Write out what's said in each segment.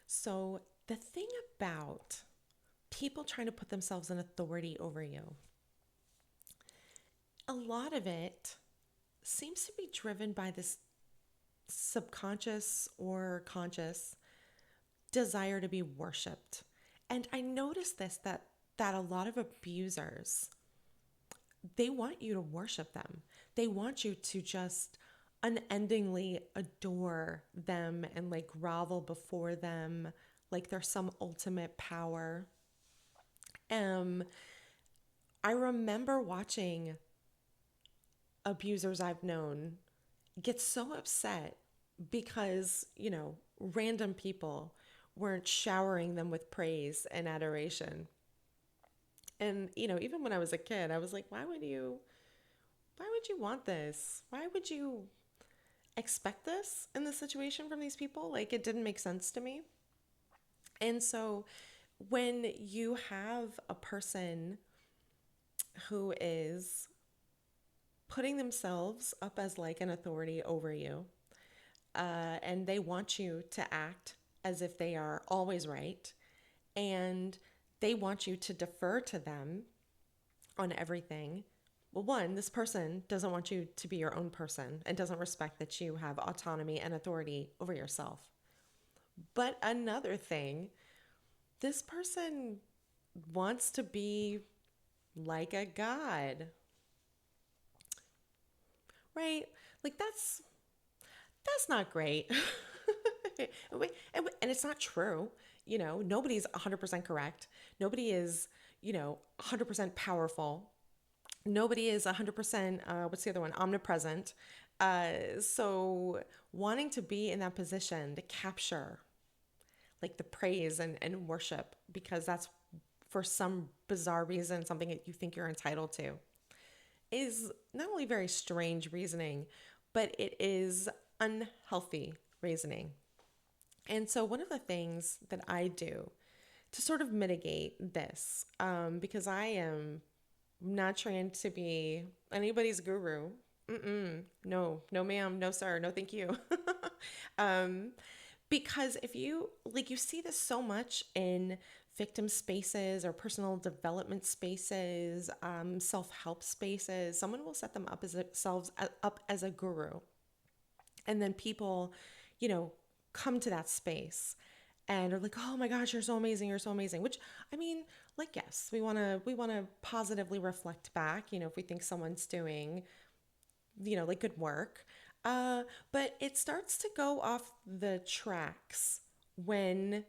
So, the thing about people trying to put themselves in authority over you, a lot of it seems to be driven by this subconscious or conscious desire to be worshiped. And I noticed this that a lot of abusers, they want you to worship them. They want you to just unendingly adore them and like grovel before them like they're some ultimate power. Um I remember watching abusers I've known get so upset because, random people weren't showering them with praise and adoration. And, even when I was a kid, I was like, why would you want this? Why would you expect this in this situation from these people? Like, it didn't make sense to me. And so when you have a person who is putting themselves up as like an authority over you, and they want you to act as if they are always right, and they want you to defer to them on everything. Well, one, this person doesn't want you to be your own person and doesn't respect that you have autonomy and authority over yourself. But another thing, this person wants to be like a god, right? Like that's not great. And it's not true. Nobody's 100% correct. Nobody is, 100% powerful. Nobody is 100%, what's the other one? Omnipresent. So wanting to be in that position to capture like the praise and worship because that's for some bizarre reason something that you think you're entitled to is not only very strange reasoning, but it is unhealthy reasoning. And so, one of the things that I do to sort of mitigate this, because I am not trained to be anybody's guru. No, no, ma'am, no, sir, no, thank you. um, because if you like, you see this so much in victim spaces or personal development spaces, self help spaces. Someone will set them up as themselves up as a guru, and then people, you know, come to that space and are like, "Oh my gosh, you're so amazing, you're so amazing." Which I mean, like yes, we want to positively reflect back, if we think someone's doing, like good work. But it starts to go off the tracks when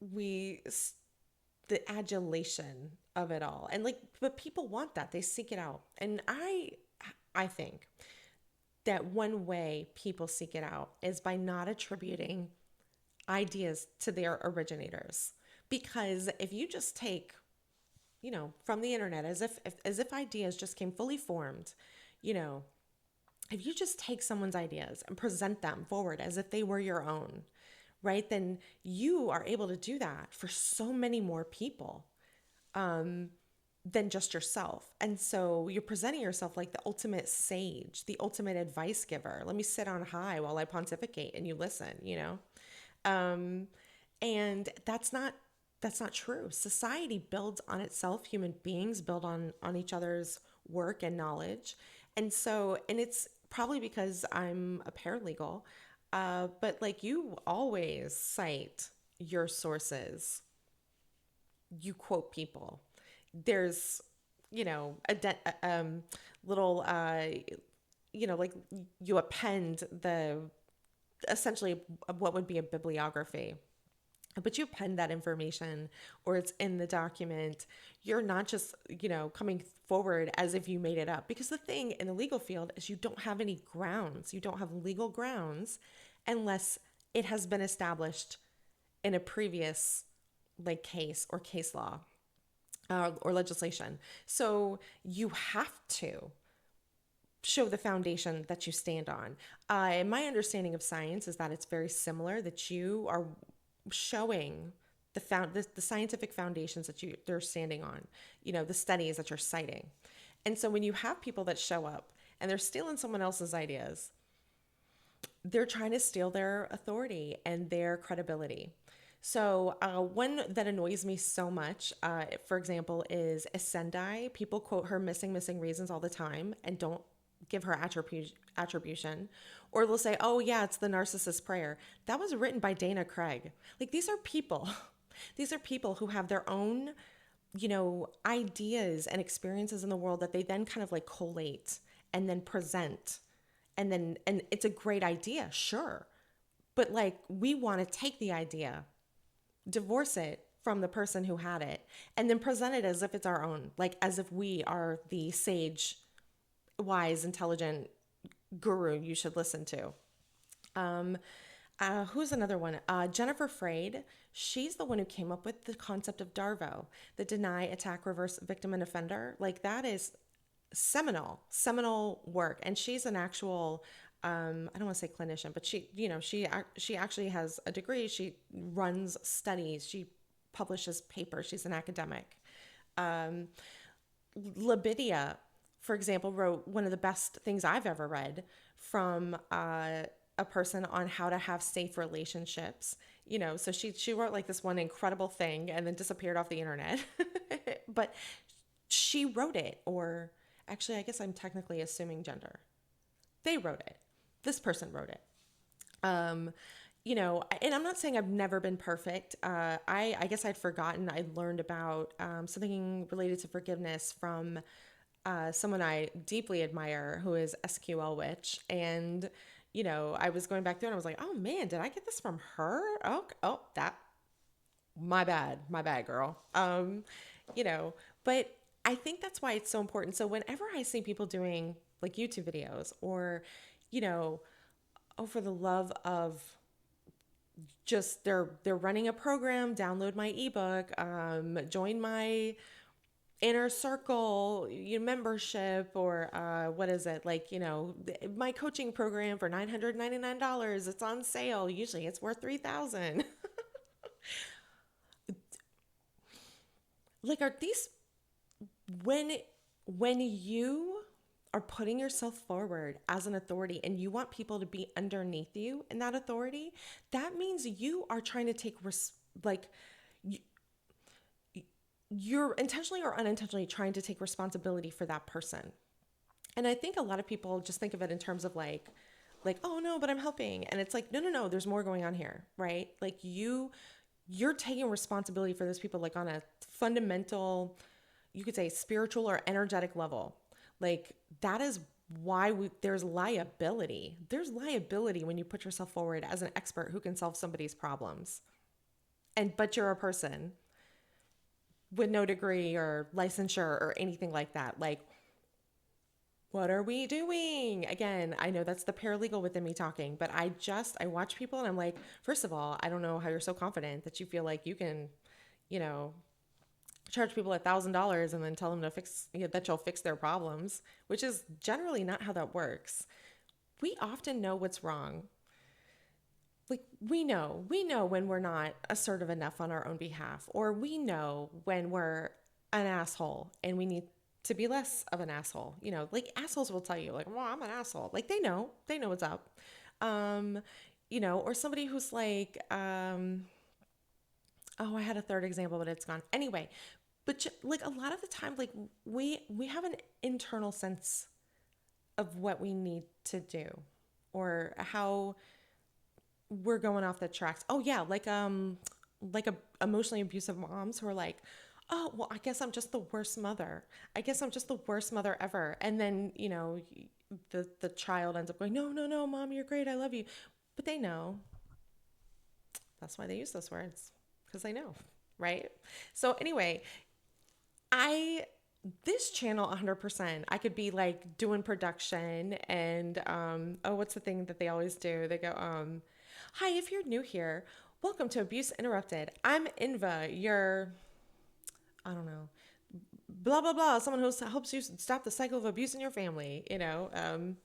we the adulation of it all. And like but people want that. They seek it out. And I think that one way people seek it out is by not attributing ideas to their originators. Because if you just take, from the internet as if ideas just came fully formed, you know, if you just take someone's ideas and present them forward as if they were your own, right? Then you are able to do that for so many more people than just yourself. And so you're presenting yourself like the ultimate sage, the ultimate advice giver. Let me sit on high while I pontificate and you listen. Um, and that's not true. Society builds on itself. Human beings build on each other's work and knowledge. And it's probably because I'm a paralegal, but like you always cite your sources, you quote people. There's, little, like you append the essentially what would be a bibliography, but you append that information or it's in the document. You're not just, coming forward as if you made it up. Because the thing in the legal field is you don't have any grounds. You don't have legal grounds unless it has been established in a previous like case or case law or legislation. So you have to show the foundation that you stand on. My understanding of science is that it's very similar, that you are showing the scientific foundations that they're standing on, the studies that you're citing. And so when you have people that show up and they're stealing someone else's ideas, they're trying to steal their authority and their credibility. So, one that annoys me so much, for example, is Ascendai. People quote her missing reasons all the time and don't give her attribution. Or they'll say, oh, yeah, it's the narcissist prayer. That was written by Dana Craig. Like, these are people. These are people who have their own, ideas and experiences in the world that they then kind of like collate and then present. And it's a great idea, sure. But like, we want to take the idea, divorce it from the person who had it, and then present it as if it's our own, like as if we are the sage, wise, intelligent guru you should listen to. Um, who's another one? Jennifer Freyd. She's the one who came up with the concept of DARVO, the deny, attack, reverse, victim, and offender. Like that is seminal work. And she's an actual, I don't want to say clinician, but she actually has a degree. She runs studies. She publishes papers. She's an academic. Um, Labidia, for example, wrote one of the best things I've ever read from a person on how to have safe relationships. So she wrote like this one incredible thing and then disappeared off the internet. But she wrote it, or actually, I guess I'm technically assuming gender. They wrote it. This person wrote it. Um, and I'm not saying I've never been perfect. I guess I'd forgotten. I learned about something related to forgiveness from someone I deeply admire, who is SQL Witch. And, I was going back through and I was like, oh man, did I get this from her? Oh, that, my bad, girl. But I think that's why it's so important. So whenever I see people doing like YouTube videos or, you know, oh, for the love of just they're running a program, download my ebook, join my inner circle membership, or what is it, like, my coaching program for $999, it's on sale, usually it's worth 3,000. Like, are these, when you are putting yourself forward as an authority and you want people to be underneath you in that authority, that means you are trying to take like you're intentionally or unintentionally trying to take responsibility for that person. And I think a lot of people just think of it in terms of like, oh no, but I'm helping. And it's like, no, there's more going on here, right? Like you're taking responsibility for those people, like on a fundamental, you could say spiritual or energetic level. Like that is why there's liability. There's liability when you put yourself forward as an expert who can solve somebody's problems. But you're a person with no degree or licensure or anything like that. Like, what are we doing? Again, I know that's the paralegal within me talking, but I watch people and I'm like, first of all, I don't know how you're so confident that you feel like you can, you know, charge people $1,000 and then tell them to that you'll fix their problems, which is generally not how that works. We often know what's wrong. Like we know when we're not assertive enough on our own behalf, or we know when we're an asshole and we need to be less of an asshole. Like assholes will tell you like, well, I'm an asshole. Like they know what's up. Um, or somebody who's like, oh, I had a third example, but it's gone. Anyway, but like a lot of the time, like we have an internal sense of what we need to do or how we're going off the tracks. Oh yeah, like emotionally abusive moms who are like, oh well, I guess I'm just the worst mother. I guess I'm just the worst mother ever. And then the child ends up going, no, mom, you're great, I love you. But they know. That's why they use those words, because they know, right? So anyway, I this channel 100%. I could be like doing production and oh, what's the thing that they always do? They go hi, if you're new here, welcome to Abuse Interrupted. I'm Inva, your, I don't know, blah, blah, blah, someone who helps you stop the cycle of abuse in your family, don't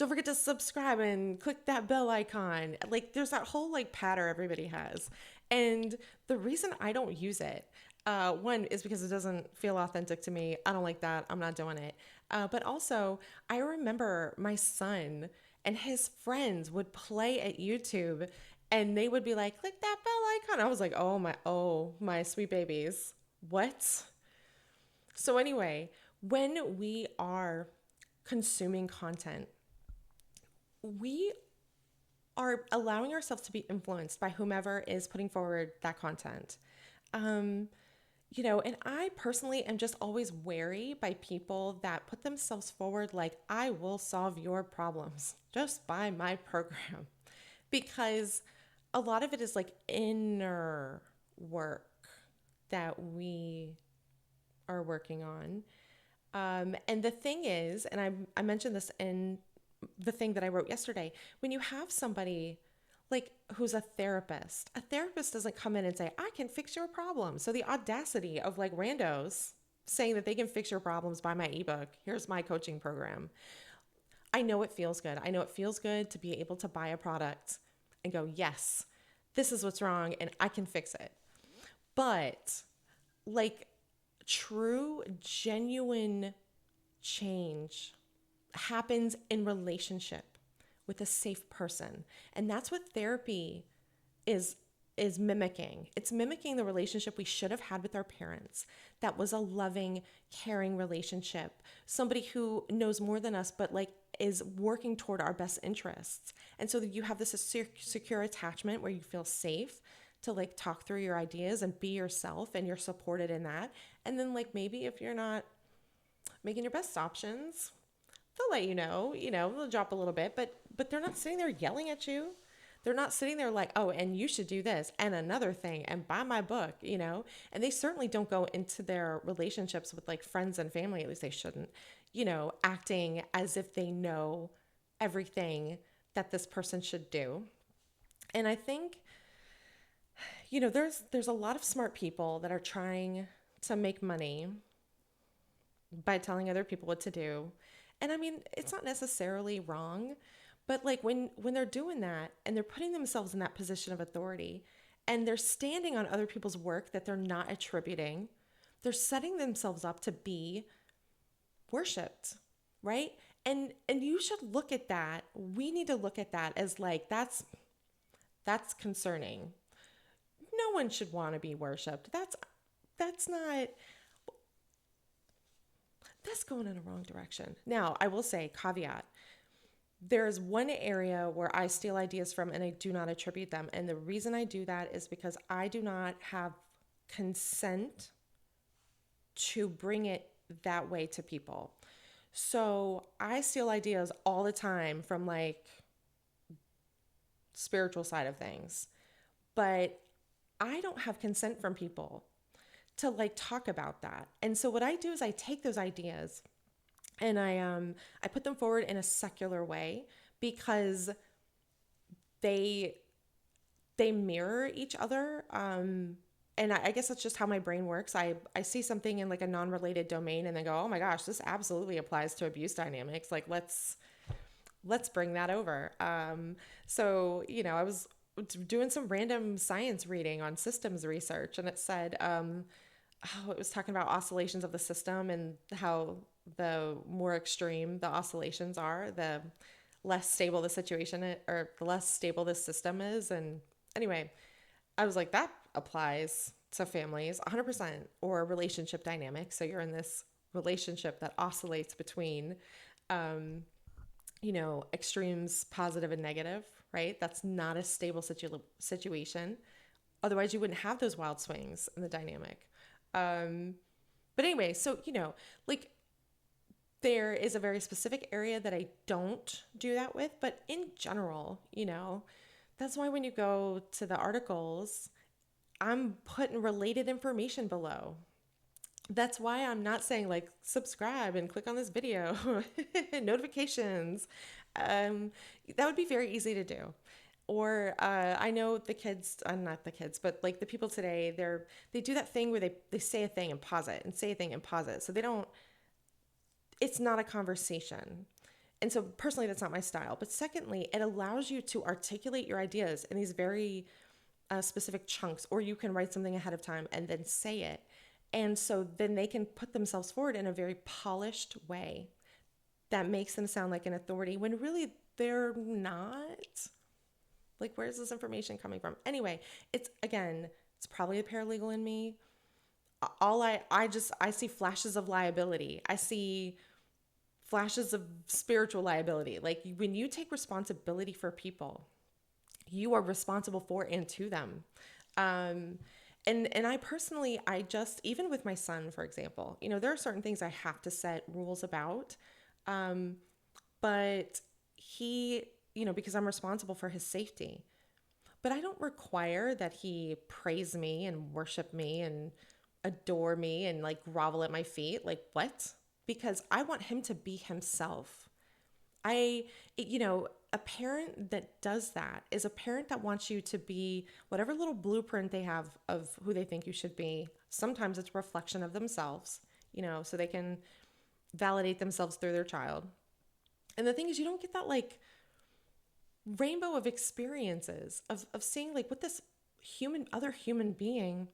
forget to subscribe and click that bell icon. Like, there's that whole, like, patter everybody has. And the reason I don't use it, one is because it doesn't feel authentic to me. I don't like that. I'm not doing it. But also, I remember my son and his friends would play at YouTube And they would be like, click that bell icon. I was like, oh my sweet babies. What? So anyway, when we are consuming content, we are allowing ourselves to be influenced by whomever is putting forward that content. Um, and I personally am just always wary by people that put themselves forward like, I will solve your problems, just buy my program. Because a lot of it is like inner work that we are working on. And the thing is, and I mentioned this in the thing that I wrote yesterday, when you have somebody like who's a therapist doesn't come in and say, I can fix your problem. So the audacity of like randos saying that they can fix your problems by my ebook, here's my coaching program. I know it feels good. I know it feels good to be able to buy a product and go, yes, this is what's wrong and I can fix it. But like true, genuine change happens in relationship with a safe person. And that's what therapy is is mimicking. It's mimicking the relationship we should have had with our parents. That was a loving, caring relationship. Somebody who knows more than us but like is working toward our best interests. And so that you have this secure attachment where you feel safe to like talk through your ideas and be yourself and you're supported in that. And then like maybe if you're not making your best options, they'll let they'll drop a little bit, but they're not sitting there yelling at you. They're not sitting there like, oh, and you should do this and another thing and buy my book. And they certainly don't go into their relationships with like friends and family, at least they shouldn't, acting as if they know everything that this person should do. And I think, there's a lot of smart people that are trying to make money by telling other people what to do. And I mean, it's not necessarily wrong, but like when they're doing that and they're putting themselves in that position of authority and they're standing on other people's work that they're not attributing, they're setting themselves up to be worshiped, right? And you should look at that. We need to look at that as like that's concerning. No one should want to be worshiped. That's not that's going in a wrong direction. Now, I will say, caveat, there's one area where I steal ideas from and I do not attribute them. And the reason I do that is because I do not have consent to bring it that way to people. So I steal ideas all the time from like spiritual side of things, but I don't have consent from people to like talk about that. And so what I do is I take those ideas and I put them forward in a secular way because they mirror each other. And I guess that's just how my brain works. I see something in like a non-related domain and then go, oh my gosh, this absolutely applies to abuse dynamics. Like let's bring that over. So I was doing some random science reading on systems research, and it said, it was talking about oscillations of the system and how the more extreme the oscillations are, the less stable the situation or the less stable this system is. And anyway, I was like, that applies to families 100% or relationship dynamics. So you're in this relationship that oscillates between, extremes, positive and negative, right? That's not a stable situation. Otherwise, you wouldn't have those wild swings in the dynamic. But anyway, so, like there is a very specific area that I don't do that with, but in general, that's why when you go to the articles, I'm putting related information below. That's why I'm not saying like subscribe and click on this video, notifications. That would be very easy to do. Or I know the kids, not the kids, but like the people today, they do that thing where they say a thing and pause it and say a thing and pause it. So it's not a conversation. And so personally, that's not my style. But secondly, it allows you to articulate your ideas in these very specific chunks, or you can write something ahead of time and then say it. And so then they can put themselves forward in a very polished way that makes them sound like an authority when really they're not. Like, where's this information coming from? Anyway, it's again, it's probably a paralegal in me. I see flashes of liability. I see flashes of spiritual liability. Like, when you take responsibility for people, you are responsible for and to them. Um, and I personally, I just, even with my son, for example, there are certain things I have to set rules about. Um, but he, because I'm responsible for his safety, but I don't require that he praise me and worship me and adore me and like grovel at my feet. Like, what? Because I want him to be himself. I, a parent that does that is a parent that wants you to be whatever little blueprint they have of who they think you should be. Sometimes it's a reflection of themselves, so they can validate themselves through their child. And the thing is, you don't get that like rainbow of experiences of seeing like what this other human being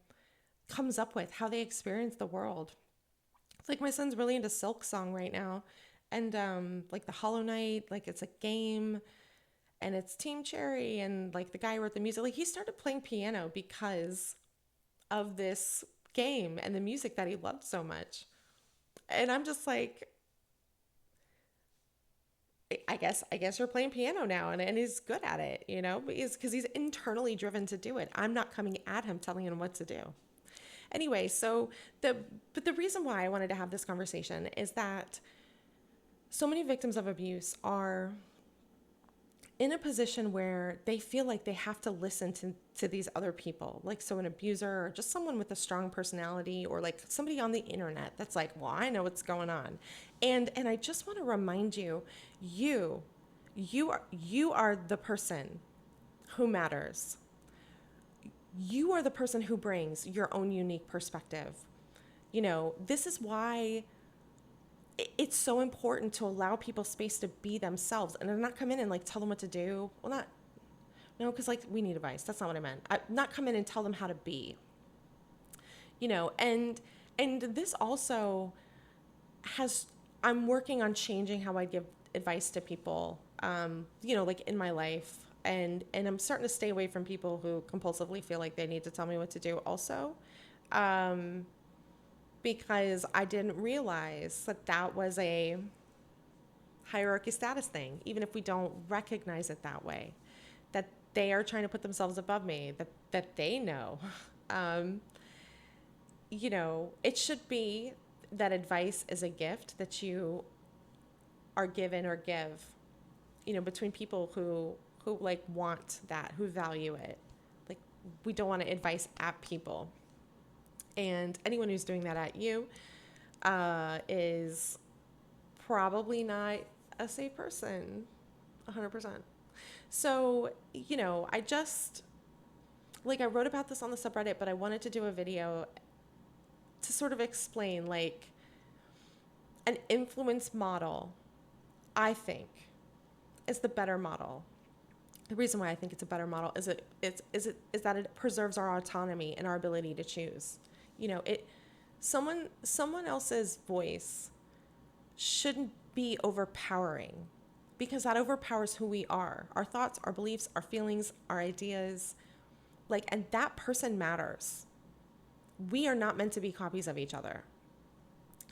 comes up with, how they experience the world. It's like my son's really into Silk Song right now. And like the Hollow Knight, like it's a game and it's Team Cherry and like the guy who wrote the music. Like he started playing piano because of this game and the music that he loved so much. And I'm just like, I guess you're playing piano now and he's good at it, because he's internally driven to do it. I'm not coming at him telling him what to do. Anyway, but the reason why I wanted to have this conversation is that so many victims of abuse are in a position where they feel like they have to listen to these other people, like so an abuser or just someone with a strong personality or like somebody on the internet that's like, well, I know what's going on. And I just want to remind you, you are the person who matters. You are the person who brings your own unique perspective. This is why it's so important to allow people space to be themselves and not come in and like tell them what to do. Well, not, no, because like we need advice. That's not what I meant. Not come in and tell them how to be, and this also I'm working on changing how I give advice to people, like in my life. And I'm starting to stay away from people who compulsively feel like they need to tell me what to do also. Because I didn't realize that was a hierarchy status thing, even if we don't recognize it that way, that they are trying to put themselves above me, that they know. Um, it should be that advice is a gift that you are given or give, between people who like want that, who value it. Like we don't want to advice at people. And anyone who's doing that at you is probably not a safe person, 100%. So, I just, like, I wrote about this on the subreddit, but I wanted to do a video to sort of explain, like, an influence model, I think, is the better model. The reason why I think it's a better model is that it preserves our autonomy and our ability to choose. Someone else's voice shouldn't be overpowering, because that overpowers who we are, our thoughts, our beliefs, our feelings, our ideas. Like, and that person matters. We are not meant to be copies of each other.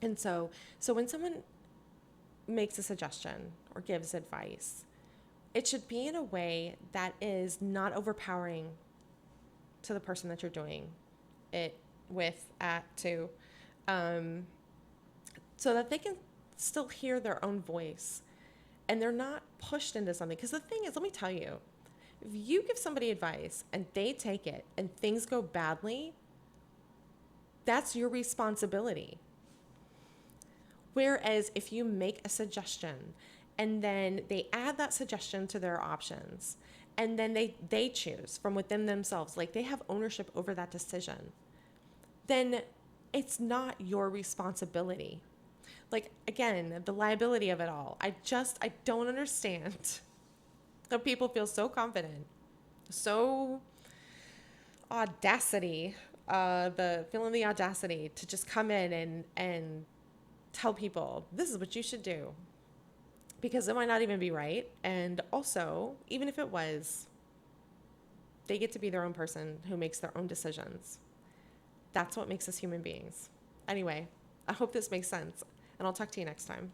And so when someone makes a suggestion or gives advice, it should be in a way that is not overpowering to the person that you're doing it with, so that they can still hear their own voice and they're not pushed into something. Because the thing is, let me tell you, if you give somebody advice and they take it and things go badly, that's your responsibility. Whereas if you make a suggestion and then they add that suggestion to their options and then they choose from within themselves, like they have ownership over that decision, then it's not your responsibility. Like, again, the liability of it all. I don't understand how people feel so confident, so feeling the audacity to just come in and tell people this is what you should do, because it might not even be right. And also, even if it was, They get to be their own person who makes their own decisions. That's what makes us human beings. Anyway, I hope this makes sense, and I'll talk to you next time.